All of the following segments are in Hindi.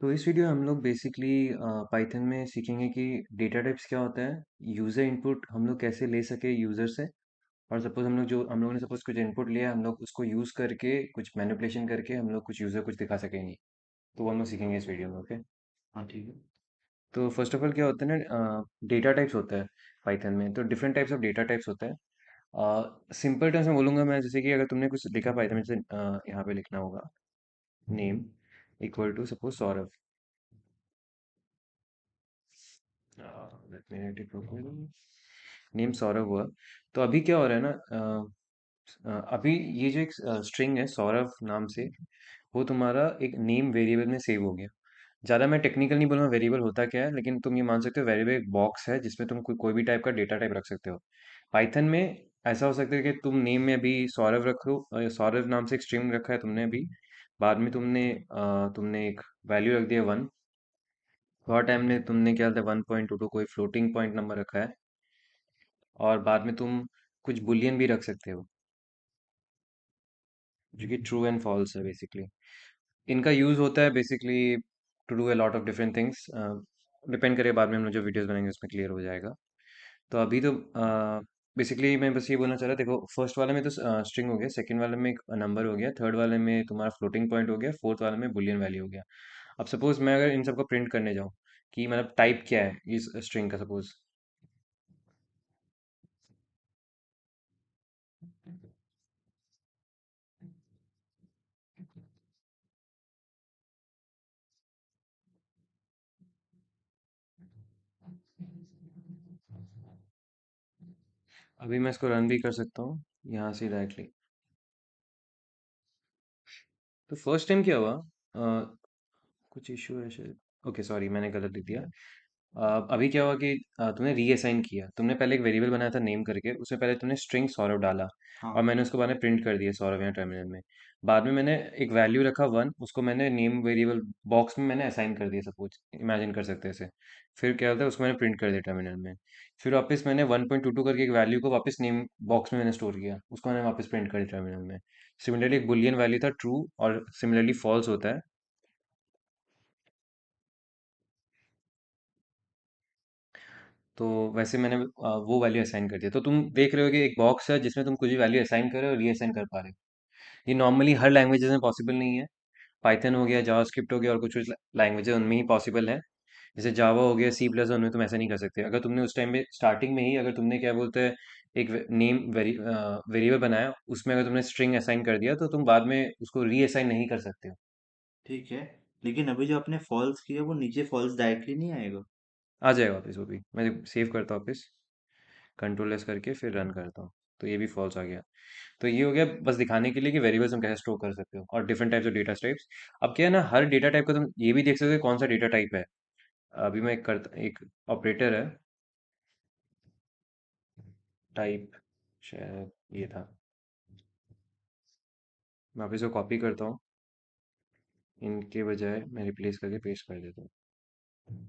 तो इस वीडियो में हम लोग बेसिकली पाइथन में सीखेंगे कि डेटा टाइप्स क्या होता है। यूज़र इनपुट हम लोग कैसे ले सके यूज़र से। और सपोज हम लोगों ने सपोज कुछ इनपुट लिया, हम लोग उसको यूज़ करके कुछ मैनिपुलेशन करके हम लोग कुछ यूज़र कुछ दिखा सकेंगे। तो वो हम लोग सीखेंगे इस वीडियो में। ओके। हाँ, ठीक है। तो फर्स्ट ऑफ ऑल क्या होता है ना, डेटा टाइप्स होता है पाइथन में। तो different types of data types होता है। सिंपल टर्म्स में बोलूंगा मैं, जैसे कि अगर तुमने कुछ लिखा पाइथन में, जैसे यहाँ पे लिखना होगा name equal to suppose Saurabh. Let me write it properly. Name Saurabh हुआ। तो अभी क्या हो रहा है ना, अभी ये जो एक स्ट्रिंग है सौरभ नाम से, वो तुम्हारा एक नेम वेरिएबल में सेव हो गया। ज़्यादा मैं टेक्निकल नहीं बोलूँगा वेरिएबल होता क्या है, लेकिन तुम ये मान सकते हो वेरिएबल एक बॉक्स है जिसमें तुम कोई भी टाइप का डेटा टाइप रख सकते हो। पाइथन में ऐसा हो सकता है कि तुम नेम में अभी सौरभ रखो, सौरभ नाम से एक स्ट्रिंग रखा है तुमने अभी। बाद में तुमने एक वैल्यू रख दिया 1। थोड़ा टाइम में तुमने क्या था 1.22 कोई फ्लोटिंग पॉइंट नंबर रखा है। और बाद में तुम कुछ बुलियन भी रख सकते हो, जो कि ट्रू एंड फॉल्स है बेसिकली। इनका यूज़ होता है basically to do a lot of different things. Depend करे, बाद में हम लोग जो वीडियोस बनाएंगे उसमें क्लियर हो जाएगा। तो अभी तो बेसिकली मैं बस ये बोलना चाह रहा, देखो फर्स्ट वाले में तो स्ट्रिंग हो गया, सेकंड वाले में एक नंबर हो गया, थर्ड वाले में तुम्हारा फ्लोटिंग पॉइंट हो गया, फोर्थ वाले में बुलियन वैल्यू हो गया। अब सपोज मैं अगर इन सबको प्रिंट करने जाऊँ कि मतलब टाइप क्या है इस स्ट्रिंग का, सपोज अभी मैं इसको रन भी कर सकता हूँ यहाँ से डायरेक्टली। तो फर्स्ट टाइम क्या हुआ, कुछ इशू है शायद। ओके सॉरी, मैंने गलत लिख दिया। अभी क्या हुआ कि तुमने रीअसाइन किया, तुमने पहले एक वेरिएबल बनाया था नेम करके, उसमें पहले तुमने स्ट्रिंग सौरभ डाला। और हाँ, मैंने उसको बाद में प्रिंट कर दिया सौरभ यहाँ टर्मिनल में। बाद में मैंने एक वैल्यू रखा 1, उसको मैंने नेम वेरिएबल बॉक्स में मैंने असाइन कर दिया, सपोज इमेजिन कर सकते हैं इसे। फिर क्या होता है, उसको मैंने प्रिंट कर दिया टर्मिनल में। फिर वापस मैंने 1.22 करके एक वैल्यू को वापस नेम बॉक्स में मैंने स्टोर किया, उसको मैंने वापस प्रिंट कर दिया टर्मिनल में। सिमिलरली एक बुलियन वैल्यू था ट्रू, और सिमिलरली फॉल्स होता है। तो वैसे मैंने वो वैल्यू असाइन कर दिया। तो तुम देख रहे हो कि एक बॉक्स है जिसमें तुम कुछ भी वैल्यू असाइन कर रहे हो और रीअसाइन कर पा रहे हो। ये नॉर्मली हर लैंग्वेजेस में पॉसिबल नहीं है। पाइथन हो गया, जावास्क्रिप्ट हो गया, और कुछ कुछ लैंग्वेजेस उनमें ही पॉसिबल है। जैसे जावा हो गया, सी प्लस, उनमें तुम ऐसा नहीं कर सकते। अगर तुमने उस टाइम में स्टार्टिंग में ही अगर तुमने क्या बोलते हैं एक नेम वेरिएबल बनाया, उसमें अगर तुमने स्ट्रिंग असाइन कर दिया, तो तुम बाद में उसको रीअसाइन नहीं कर सकते हो। ठीक है। लेकिन अभी जो आपने फॉल्स किया वो नीचे फॉल्स डायरेक्टली नहीं आएगा? आ जाएगा वापस वो भी। मैं सेव करता हूँ वापस, कंट्रोल एस करके फिर रन करता हूँ। तो ये भी फॉल्स आ गया। तो ये हो गया बस दिखाने के लिए कि वेरिएबल्स हम कैसे स्टोर कर सकते हो और different types of data types. अब क्या है ना, हर डेटा टाइप का तुम ये भी देख सकते हो कि कौन सा डेटा टाइप है। अभी मैं एक ऑपरेटर है टाइप, शायद ये था। मैं वापस इसको कॉपी करता हूँ, इनके बजाय मैं रिप्लेस करके पेस्ट कर देता हूँ।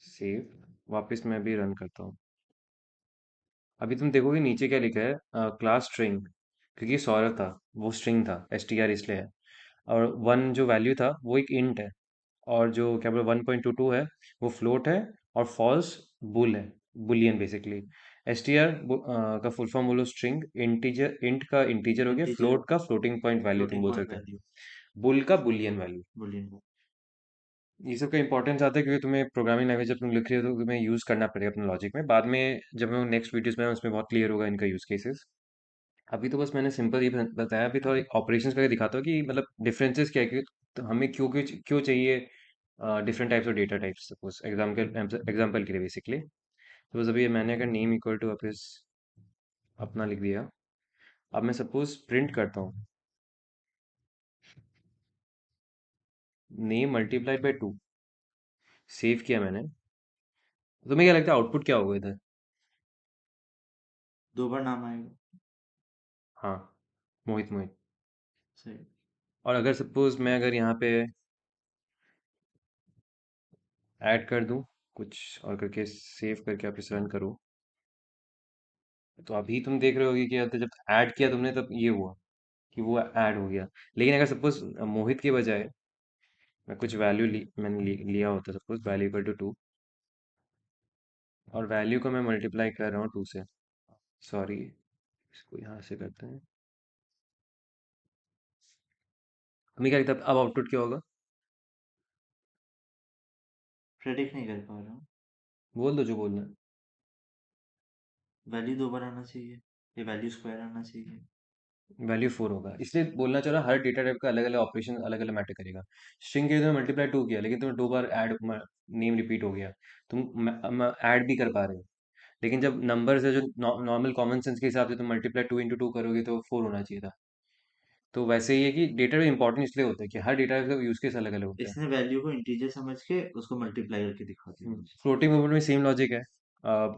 सेव, वापस मैं अभी रन करता हूँ। अभी तुम देखोगे नीचे क्या लिखा है, क्लास स्ट्रिंग। क्योंकि सौरभ था, वो स्ट्रिंग था, एस टी आर इसलिए है। और वन जो वैल्यू था वो एक इंट है। और जो क्या बोले 1.22 है, वो फ्लोट है। और फॉल्स बुल है, Boolean basically. S T R का फुल फॉर्म बोलो स्ट्रिंग, इंटीजर, इंट का इंटीजर हो गया, इंटीजर फ्लोट का फ्लोटिंग पॉइंट वैल्यू तुम फ्लोटिंग बोल पॉइंट सकते हो, वैल्यू बुल का बुलियन वैल्यू। बुलियन को। ये सब का इंपॉर्टेंस आता है क्योंकि तुम्हें प्रोग्रामिंग लैंग्वेज जब तुम लिख रहे हो तो तुम्हें यूज़ करना पड़ेगा अपने लॉजिक में। बाद में जब हम नेक्स्ट वीडियोस में उसमें बहुत क्लियर होगा इनका यूज़ केसेस। अभी तो बस मैंने सिंपल ये बताया। अभी थोड़ा ऑपरेशंस करके दिखाता हूँ कि मतलब डिफरेंसेस क्या है, तो हमें क्यों क्यों क्यों चाहिए different types of data types. Suppose example example के लिए बेसिकली, तो बस अभी मैंने अगर नेम इक्वल टू वापस अपना लिख दिया। अब मैं सपोज प्रिंट करता हूँ नेम मल्टीप्लाइड बाई 2। सेव किया मैंने। तो तुम्हें क्या लगता है आउटपुट क्या होगा इधर? दो बार नाम आएगा। हाँ, मोहित मोहित। सही। और अगर सपोज मैं अगर यहाँ पे ऐड कर दूँ कुछ और करके, सेव करके वापस रन करूँ, तो अभी तुम देख रहे होगे कि यार जब ऐड किया तुमने तब ये हुआ कि वो ऐड हो गया। लेकिन अगर सपोज मोहित के बजाय मैं कुछ वैल्यू लिया होता है, सपोज वैल्यू इक्वल टू 2, और वैल्यू को मैं मल्टीप्लाई कर रहा हूँ 2 से। सॉरी, इसको यहाँ से करते हैं। हमें क्या लगता है अब आउटपुट क्या होगा? प्रेडिक्ट नहीं कर पा रहा हूँ। बोल दो जो बोलना है। वैल्यू 2 बार आना चाहिए, ये वैल्यू स्क्वायर आना चाहिए। वैल्यू 4 होगा, इसलिए बोलना चाह रहा हूँ, हर डेटा टाइप का अलग अलग ऑपरेशन अलग अलग मैटर करेगा। स्ट्रिंग के लिए तुमने मल्टीप्लाई 2 किया, लेकिन तुम्हें 2 बार ऐड नेम रिपीट हो गया, तुम ऐड भी कर पा रहे हो। लेकिन जब नंबर है जो नॉर्मल कॉमन सेंस के हिसाब से तुम मल्टीप्लाई 2 इंटू 2 करोगे तो 4 होना चाहिए था। तो वैसे ही है कि डेटा इंपॉर्टेंट इसलिए होता है कि हर डेटा का यूज केस अलग अलग होता है। इसने वैल्यू को इंटीजर समझ के उसको मल्टीप्लाई करके दिखा दिया बस। फ्लोटिंग पॉइंट में सेम लॉजिक है।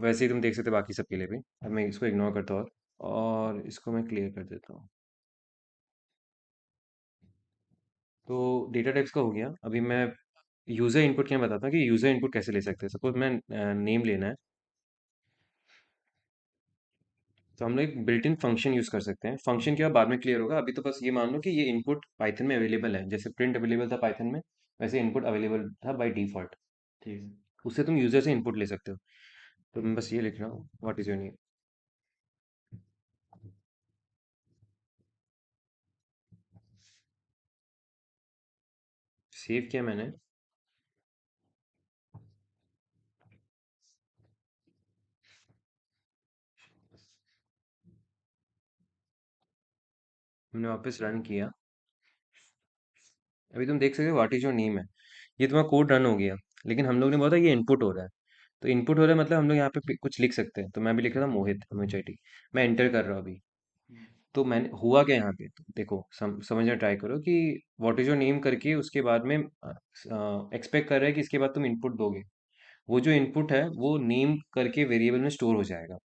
वैसे ही तुम देख सकते हो बाकी सबके लिए भी। अब मैं इसको इग्नोर करता हूँ और इसको मैं क्लियर कर देता हूँ। तो डेटा टाइप्स का हो गया। अभी मैं यूज़र इनपुट क्या बताता हूँ कि यूज़र इनपुट कैसे ले सकते हैं। सपोज मैं नेम लेना है, तो हम लोग एक बिल्ट इन फंक्शन यूज़ कर सकते हैं। फंक्शन क्या बाद में क्लियर होगा, अभी तो बस ये मान लो कि ये इनपुट पाइथन में अवेलेबल है, जैसे प्रिंट अवेलेबल था पाइथन में, वैसे इनपुट अवेलेबल था बाय डिफ़ॉल्ट। ठीक है। उससे तुम यूज़र से इनपुट ले सकते हो। तो मैं बस ये लिख रहा हूँ, what is your name. Save किया मैंने। हमने वापस रन किया। अभी तुम देख सकते हो व्हाट इज योर नेम है, ये तुम्हारा कोड रन हो गया। लेकिन हम लोग ने बोला ये इनपुट हो रहा है। तो इनपुट हो रहा है मतलब हम लोग यहाँ पे कुछ लिख सकते हैं। तो मैं भी लिख रहा था मोहित MHIT। मैं एंटर कर रहा हूँ अभी। हम्म, तो मैंने हुआ क्या यहाँ पे, तो देखो समझना ट्राई करो कि व्हाट इज योर नेम करके उसके बाद में एक्सपेक्ट कर रहा है कि इसके बाद तुम इनपुट दोगे। वो जो इनपुट है वो नेम करके वेरिएबल में स्टोर हो जाएगा।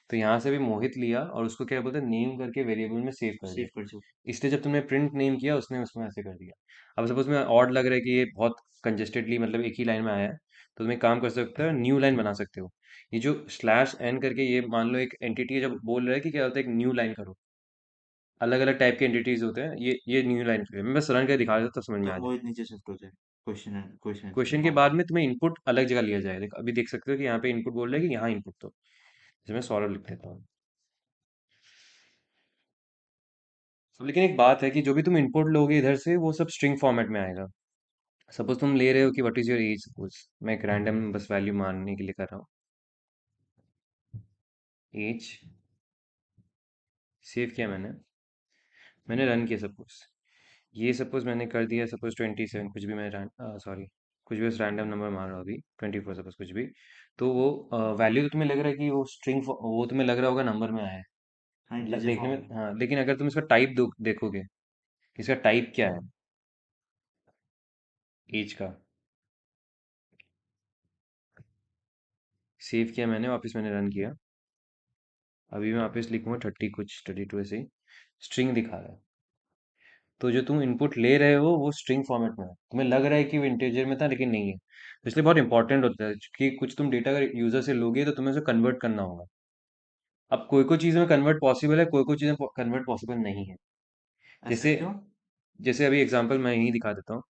तो यहाँ से भी मोहित लिया और उसको क्या बोलते हैं, नेम करके वेरिएबल में सेव कर दिया। सेव कर दो। इसलिए जब तुमने प्रिंट नेम किया उसने उसमें ऐसे कर दिया। अब सपोज में ऑड लग रहा है कि ये बहुत कंजेस्टेडली मतलब एक ही लाइन में आया है, तो तुम एक काम कर सकते हो, न्यू लाइन बना सकते हो। ये जो स्लैश एन करके ये मान लो एक एंटिटी है, जब बोल रहा है कि क्या होता है, एक न्यू लाइन करो। अलग अलग टाइप के एंटिटीज होते हैं, ये न्यू लाइन करो। मैं बस रन करके दिखा देता हूँ, तब समझ में तो आ जाए। मोहित नीचे शिफ्ट हो जाए। क्वेश्चन आंसर क्वेश्चन के फॉर्म। बाद में तुम्हें इनपुट अलग जगह लिया जाए। देखो अभी देख सकते हो कि यहाँ पे इनपुट बोल रहा है कि यहाँ इनपुट दो। जैसे मैं सौरभ लिख देता हूँ। लेकिन एक बात है कि जो भी तुम इनपुट लोगे इधर से वो सब स्ट्रिंग फॉर्मेट में आएगा। सपोज तुम ले रहे हो कि what is your age, suppose मैं एक रैंडम बस वैल्यू मानने के लिए कर रहा हूँ, एज। सेव किया मैंने। मैंने रन किया सपोज। ये सपोज मैंने कर दिया सपोज 27, कुछ भी मैं सॉरी, कुछ भी बस रैंडम नंबर मान रहा हूँ अभी, 24 सपोज कुछ भी। तो वो वैल्यू तो तुम्हें लग रहा है कि वो स्ट्रिंग, वो तुम्हें लग रहा होगा नंबर में आया है। हाँ, इंटीजर देखने फॉर्म में में। हाँ, लेकिन अगर तुम इसका टाइप देखोगे, इसका टाइप क्या है एज का। सेव किया मैंने, वापस मैंने रन किया। अभी मैं वापस लिखूंगा 30 कुछ 32 ऐसे ही। स्ट्रिंग दिखा रहा है। तो जो तुम इनपुट ले रहे हो वो स्ट्रिंग फॉर्मेट में है, तुम्हें लग रहा है कि वो इंटीजर में था लेकिन नहीं है। तो इसलिए बहुत इंपॉर्टेंट होता है कि कुछ तुम डेटा अगर यूजर से लोगे तो तुम्हें उसे कन्वर्ट करना होगा। अब कोई कोई चीज़ में कन्वर्ट पॉसिबल है, कोई कोई चीज़ें कन्वर्ट पॉसिबल नहीं है। ऐसा जैसे क्यों? जैसे अभी एग्जांपल मैं यही दिखा देता हूँ।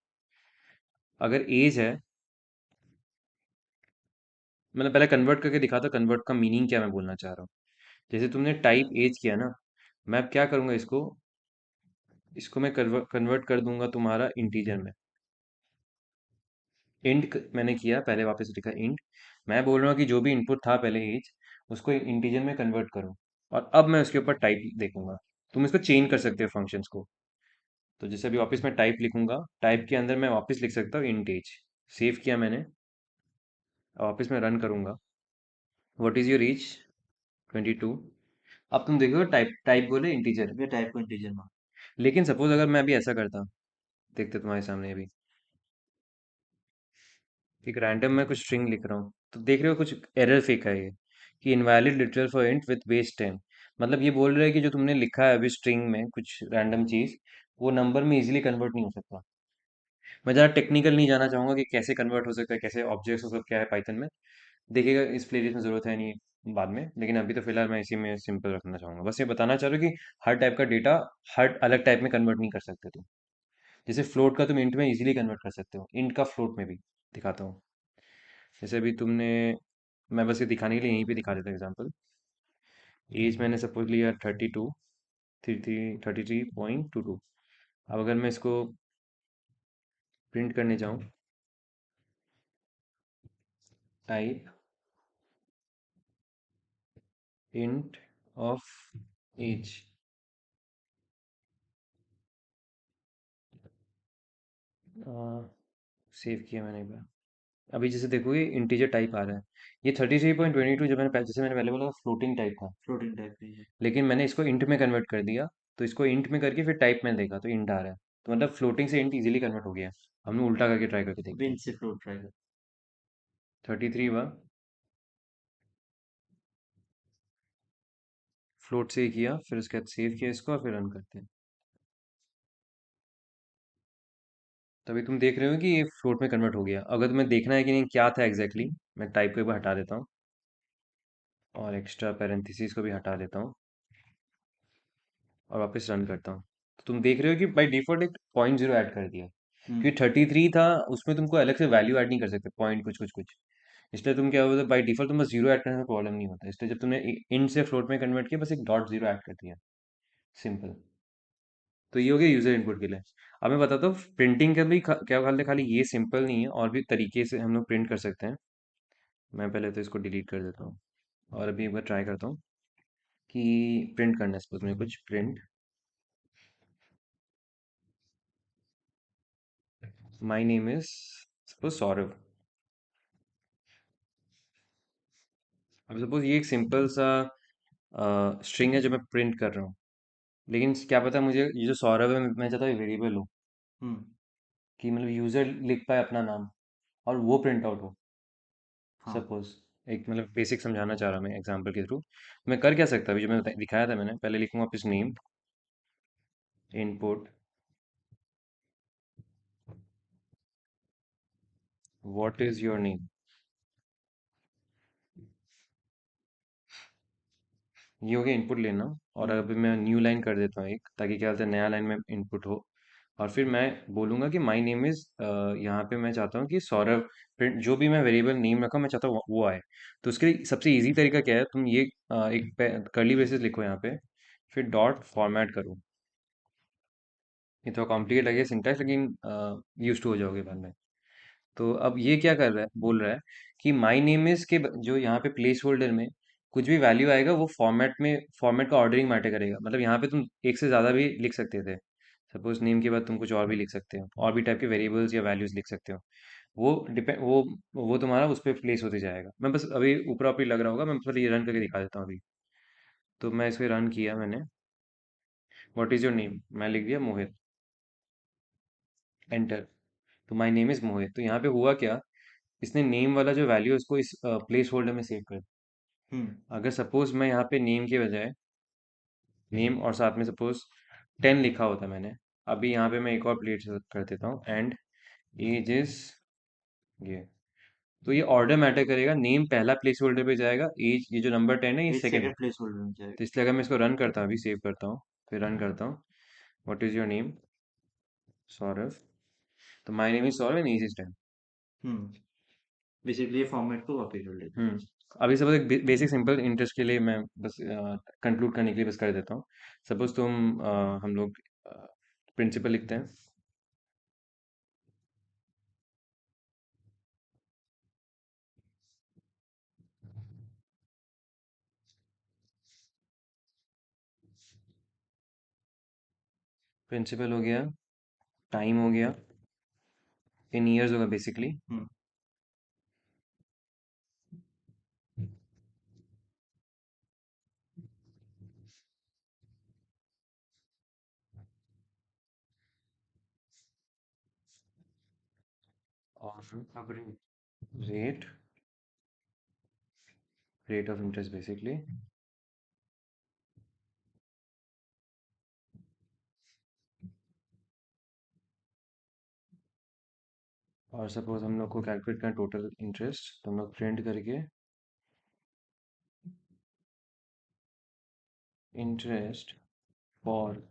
अगर एज है, मैंने पहले कन्वर्ट करके दिखाता, कन्वर्ट का मीनिंग क्या मैं बोलना चाह रहा हूँ। जैसे तुमने टाइप एज किया ना, मैं अब क्या करूंगा, इसको इसको मैं कन्वर्ट कर दूंगा तुम्हारा इंटीजर में। इंट मैंने किया पहले, वापस लिखा इंट। मैं बोल रहा हूँ कि जो भी इनपुट था पहले एज, उसको इंटीजर में कन्वर्ट करो। और अब मैं उसके ऊपर टाइप देखूंगा। तुम इसको चेंज कर सकते हो फंक्शंस को। तो जैसे अभी वापस मैं टाइप लिखूंगा, टाइप के अंदर मैं वापस लिख सकता हूँ इंट एज। सेव किया मैंने, और वापस मैं रन करूंगा। What is your age, 22। अब तुम देखो टाइप टाइप बोले इंटीजर। ये टाइप को इंटीजर मान। लेकिन सपोज अगर मैं अभी ऐसा करता, देखते तुम्हारे सामने अभी एक रैंडम मैं कुछ स्ट्रिंग लिख रहा हूँ, तो देख रहे हो कुछ एरर फेंका है ये कि invalid literal for int with base 10। मतलब ये बोल रहा है कि जो तुमने लिखा है अभी स्ट्रिंग में कुछ रैंडम चीज, वो नंबर में इजीली कन्वर्ट नहीं हो सकता। मैं ज़्यादा टेक्निकल नहीं जाना चाहूंगा कि कैसे कन्वर्ट हो सकता है, कैसे ऑब्जेक्ट्स हो सकता क्या है पाइथन में। देखिएगा इस प्लेलिस्ट में ज़रूरत है नहीं बाद में, लेकिन अभी तो फिलहाल मैं इसी में सिंपल रखना चाहूंगा। बस ये बताना चाह रहा हूँ कि हर टाइप का डेटा हर अलग टाइप में कन्वर्ट नहीं कर सकते तुम। जैसे फ्लोट का तुम इंट में इजीली कन्वर्ट कर सकते हो, इंट का फ्लोट में भी दिखाता हूँ। जैसे अभी तुमने, मैं बस ये दिखाने के लिए यहीं पे दिखा देता हूँ एग्जाम्पल। एज मैंने सपोज लिया 32, 33.22। अब अगर मैं इसको प्रिंट करने जाऊँ, type int of age, save किया मैंने एक बार। अभी जैसे देखोगे इंटीजर टाइप आ रहा है। ये 33.22 जब जैसे मैंने पहले बोला फ्लोटिंग टाइप था, फ्लोटिंग टाइप में है। लेकिन मैंने इसको इंट में कन्वर्ट कर दिया। तो इसको इंट में करके फिर टाइप में देखा तो इंट आ रहा है। तो मतलब फ्लोटिंग से इंट इजीली कन्वर्ट हो गया। हम लोग उल्टा करके ट्राई करके देखते विन हैं। से फ्लोट ट्राई कर। 33 हुआ, फ्लोट से ही किया, फिर उसके बाद सेव किया इसको और फिर रन करते हैं। तभी तुम देख रहे हो कि ये फ्लोट में कन्वर्ट हो गया। अगर तुम्हें देखना है कि नहीं क्या था एग्जैक्टली मैं टाइप को एक बार हटा देता हूँ और एक्स्ट्रा पैरेंथेसिस को भी हटा देता हूँ और वापस रन करता हूँ। तो तुम देख रहे हो कि बाई डिफॉल्ट एक 0.0 ऐड कर दिया। हम्म। क्योंकि 33 था, उसमें तुमको अलग से वैल्यू ऐड नहीं कर सकते, पॉइंट कुछ कुछ कुछ। इसलिए तुम क्या होता है, बाई डिफॉल्ट तुम बस जीरो ऐड करने में प्रॉब्लम नहीं होता। इसलिए जब तुमने इंट से फ्लोट में कन्वर्ट किया, बस एक डॉट जीरो ऐड कर दिया, सिंपल। तो ये हो गया यूजर इनपुट के लिए। अब मैं बताता हूँ प्रिंटिंग का भी क्या खाली खाली ये सिंपल नहीं है, और भी तरीके से हम लोग प्रिंट कर सकते हैं। मैं पहले तो इसको डिलीट कर देता हूँ और अभी एक बार ट्राई करता हूँ कि प्रिंट करना है। सपोज मैं कुछ print my name is suppose Saurabh. अब सपोज ये एक सिंपल सा स्ट्रिंग है जो मैं प्रिंट कर रहा हूँ, लेकिन क्या पता मुझे ये जो सौरभ है मैं चाहता हूँ वेरिएबल हो, हम्म। कि मतलब यूजर लिख पाए अपना नाम और वो प्रिंट आउट हो। हाँ। सपोज एक मतलब बेसिक समझाना चाह रहा मैं एग्जांपल के थ्रू। मैं कर क्या सकता अभी जो दिखाया था मैंने, पहले लिखूंगा वापस name input what is your name. ये हो गया इनपुट लेना। और हम्म। अभी मैं न्यू लाइन कर देता हूँ एक, ताकि क्या बोलते हैं नया लाइन में इनपुट हो। और फिर मैं बोलूंगा कि माय नेम इज, यहाँ पे मैं चाहता हूँ कि सौरभ प्रिंट, जो भी मैं वेरिएबल नेम रखा मैं चाहता हूँ वो आए। तो उसके लिए सबसे इजी तरीका क्या है, तुम ये एक कर्ली ब्रेसेस लिखो यहाँ पे, फिर डॉट फॉर्मेट करो। ये थोड़ा कॉम्प्लिकेट लगे सिंटैक्स, लेकिन यूज टू हो जाओगे बाद में। तो अब ये क्या कर रहा है, बोल रहा है कि माय नेम इज के जो यहाँ पे प्लेस होल्डर में कुछ भी वैल्यू आएगा वो फॉर्मेट में, फॉर्मेट का ऑर्डरिंग मैटर करेगा। मतलब यहाँ पे तुम एक से ज़्यादा भी लिख सकते थे। सपोज नेम के बाद तुम कुछ और भी लिख सकते हो, और भी टाइप के वेरिएबल्स या वैल्यूज लिख सकते हो। वो डिपेंड वो तुम्हारा उस पर प्लेस होते जाएगा। मैं बस अभी ऊपर ऊपरी लग रहा होगा, मैं बस ये रन करके दिखा देता हूँ अभी। तो मैं इसे रन किया मैंने, व्हाट इज़ योर नेम मैं लिख दिया मोहित, एंटर। तो माय नेम इज़ मोहित। तो यहाँ पे हुआ क्या, इसने नेम वाला जो वैल्यू है उसको इस प्लेस होल्डर में सेव कर दिया। हम्म। अगर सपोज मैं यहाँ पे नेम के बजाय नेम और साथ में सपोज 10 लिखा होता मैंने, अभी यहाँ पे मैं एक और प्लेस कर देता हूँ एंड एज इज ये। तो ये ऑर्डर मैटर करेगा, नेम पहला प्लेस होल्डर पे जाएगा, एज ये जो नंबर 10 है ये एज सेकंड है। सेकंड प्लेस होल्डर में जाएगा। तो इसलिए अगर मैं इसको रन करता हूँ, अभी सेव करता हूँ फिर रन करता हूँ, what is your name Saurabh. तो my name is Saurabh and age is 10। Hmm. Basically ये फॉर्मेट को कॉपी कर लेगा। हम्म। अभी सपोज एक बेसिक सिंपल इंटरेस्ट के लिए मैं बस कंक्लूड करने के लिए बस कर देता हूँ। सपोज तुम हम लोग प्रिंसिपल लिखते हैं, प्रिंसिपल हो गया, टाइम हो गया, इन ईयर्स होगा बेसिकली, हम्म। और अब rate, rate of interest basically. और सपोज हम लोग को कैलकुलेट करना टोटल इंटरेस्ट, तो हम लोग प्रिंट करके इंटरेस्ट फॉर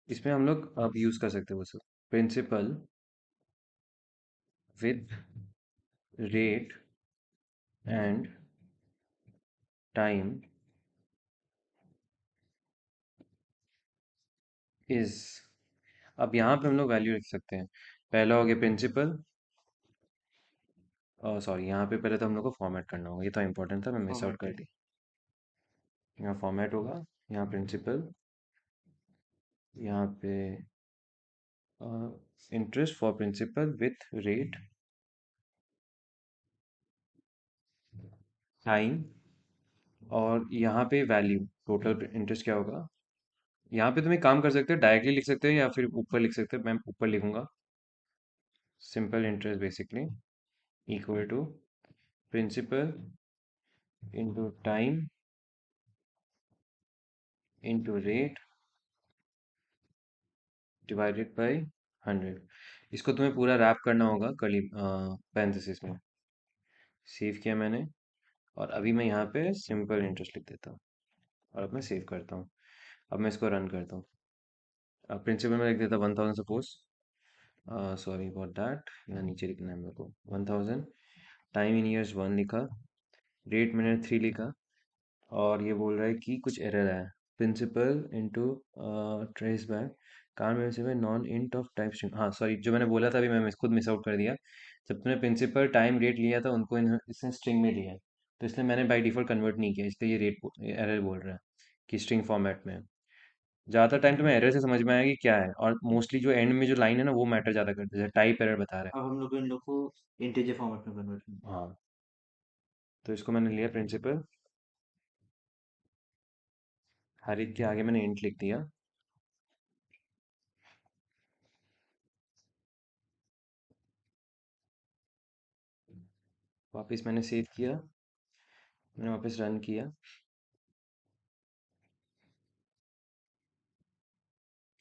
इसमें हम लोग अब यूज कर सकते हैं वो सब। Principal with rate and time is. अब यहाँ पे हम लोग वैल्यू लिख सकते हैं। पहला हो गया प्रिंसिपल, सॉरी यहाँ पे पहले तो हम लोग को फॉर्मेट करना होगा, ये तो इंपॉर्टेंट था, मैं मिस आउट फॉर्मेट कर में। दी। यहाँ फॉर्मेट होगा, यहाँ प्रिंसिपल, यहाँ पे interest for principal with rate time, और यहाँ पे वैल्यू टोटल इंटरेस्ट क्या होगा। यहाँ पे तुम एक काम कर सकते हो, डायरेक्टली लिख सकते हो या फिर ऊपर लिख सकते हो। मैं ऊपर लिखूंगा, simple interest basically equal to principal into time into rate divided by 100। इसको तुम्हें पूरा रैप करना होगा कर्ली पैरेंथेसिस में। सेव किया मैंने, और अभी मैं यहाँ पे सिंपल इंटरेस्ट लिख देता हूँ, और अब मैं सेव करता हूँ। अब मैं इसको रन करता हूँ। अब प्रिंसिपल में लिख देता 1000 सपोज, सॉरी अबाउट दैट, यहाँ नीचे लिखना है मेरे को 1000। टाइम इन ईयर्स 1 लिखा, रेट मैंने 3 लिखा, और ये बोल रहा है कि कुछ एरर है। प्रिंसिपल इंटू ट्रेस बैक कार में से non int of type string. हाँ सॉरी, जो मैंने बोला था अभी मैं खुद मिस आउट कर दिया। जब तुमने प्रिंसिपल टाइम रेट लिया था उनको इसने स्ट्रिंग में लिया है, तो इसलिए मैंने बाई डिफॉल्ट कन्वर्ट नहीं किया, इसलिए ये रेट एरर बोल रहा है कि स्ट्रिंग फॉर्मेट में है। ज़्यादा टाइम तुम्हें एरर से समझ में आएगा कि क्या है, और मोस्टली जो एंड में जो लाइन है ना वो मैटर ज़्यादा करता है, जैसे टाइप एरर बता रहा अब हम लोग इन लोग को इंटीजर फॉर्मेट में कन्वर्ट करना है। हाँ, तो इसको मैंने लिया प्रिंसिपल, हर एक के आगे मैंने इंट लिख दिया। वापस मैंने सेव किया, मैंने वापस रन किया।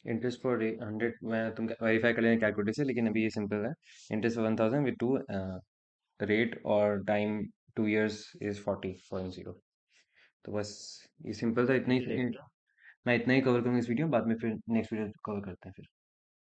इंटरेस्ट फॉर 100, मैं तुम वेरीफाई कर लेना कैलकुलेटर से, लेकिन अभी ये सिंपल है। Interest for 1000 with two rate और टाइम 2 years इज 40.0। तो बस ये सिंपल था, इतना है। ही। डायरेक्ट। मैं इतना ही कवर करूँगा इस वीडियो में, बाद में फिर नेक्स्ट वीडियो कवर करते हैं फिर।